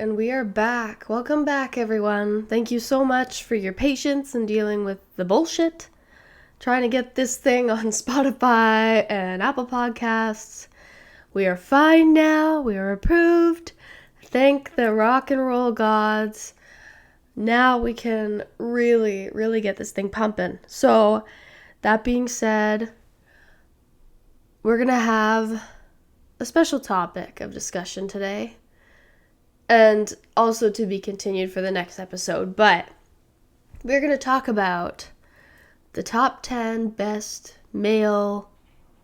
and we are back. Welcome back, everyone. Thank you so much for your patience in dealing with the bullshit. Trying to get this thing on Spotify and Apple Podcasts. We are fine now. We are approved. Thank the rock and roll gods. Now we can really get this thing pumping. So, that being said, we're going to have a special topic of discussion today. And also to be continued for the next episode. But we're going to talk about the top 10 best male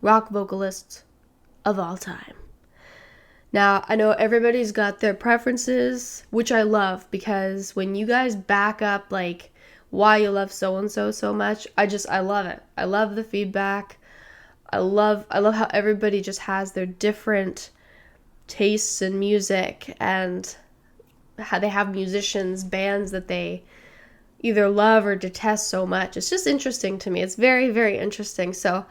rock vocalists of all time. Now, I know everybody's got their preferences, which I love, because when you guys back up, like, why you love so-and-so so much, I love it. I love the feedback. I love how everybody just has their different tastes in music and how they have musicians, bands that they either love or detest so much. It's just interesting to me. It's very interesting. So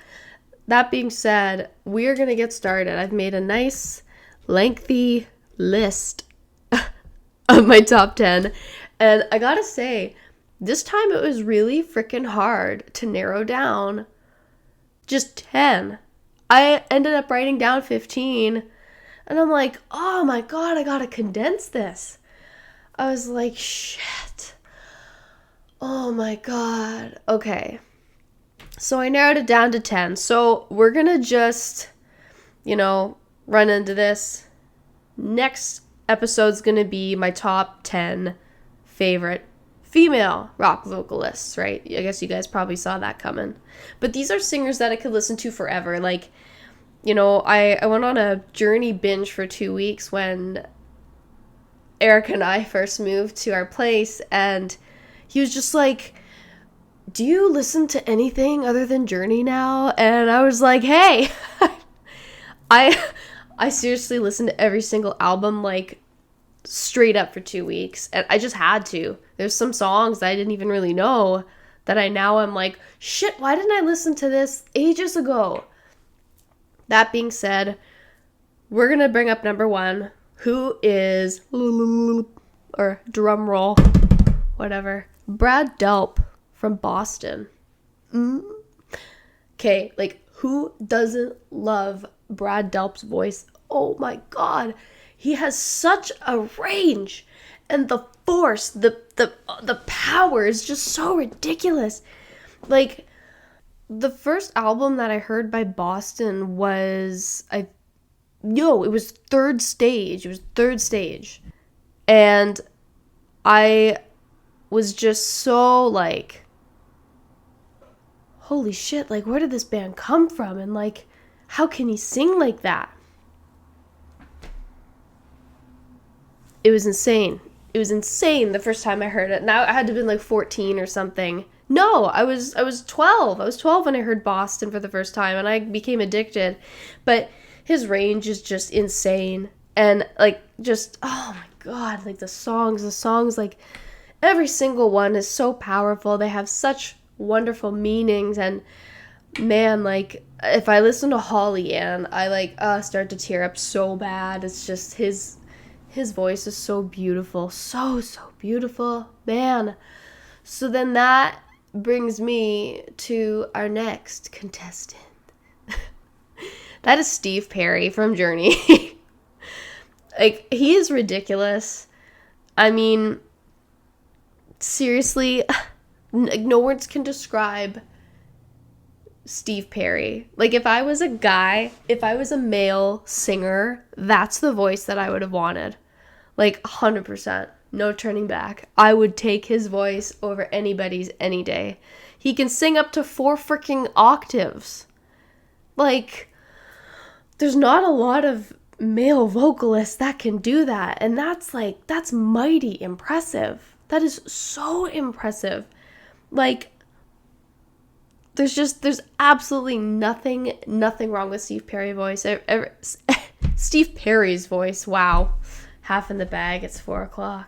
that being said, we're going to get started. I've made a nice lengthy list of my top 10. And I gotta say, this time it was really freaking hard to narrow down just 10. I ended up writing down 15. And I'm like, oh my God, I gotta condense this. I was like, shit. Oh my God. Okay. So I narrowed it down to 10. So we're gonna just, run into this. Next episode's gonna be my top 10 favorite female rock vocalists, right? I guess you guys probably saw that coming. But these are singers that I could listen to forever. Like, I went on a Journey binge for 2 weeks when Eric and I first moved to our place, and he was just like, do you listen to anything other than Journey now? And I was like, hey, I seriously listened to every single album, like, straight up for 2 weeks, and I just had to. There's some songs that I didn't even really know that I'm like, shit, why didn't I listen to this ages ago? That being said, we're going to bring up number 1, who is, or drum roll, whatever, Brad Delp from Boston. Okay, like, who doesn't love Brad Delp's voice? Oh my God, he has such a range, and the force, the power is just so ridiculous. Like, the first album that I heard by Boston was, it was Third Stage. It was Third Stage. And I was just so like, holy shit, like, where did this band come from? And like, how can he sing like that? It was insane. It was insane the first time I heard it. Now I had to have been like 14 or something. No, I was 12. I was 12 when I heard Boston for the first time, and I became addicted. But his range is just insane. And like, just, oh my God, like the songs, like every single one is so powerful. They have such wonderful meanings. And man, like, if I listen to Holly Ann, I start to tear up so bad. It's just his voice is so beautiful. So beautiful. Man. So then that brings me to our next contestant. That is Steve Perry from Journey. Like, he is ridiculous. I mean, seriously, no words can describe Steve Perry. Like, if I was a male singer, that's the voice that I would have wanted. Like, 100%. No turning back. I would take his voice over anybody's any day. He can sing up to 4 freaking octaves. Like, there's not a lot of male vocalists that can do that. And that's mighty impressive. That is so impressive. Like, there's absolutely nothing wrong with Steve Perry's voice. Steve Perry's voice, wow. Half in the bag, it's 4:00.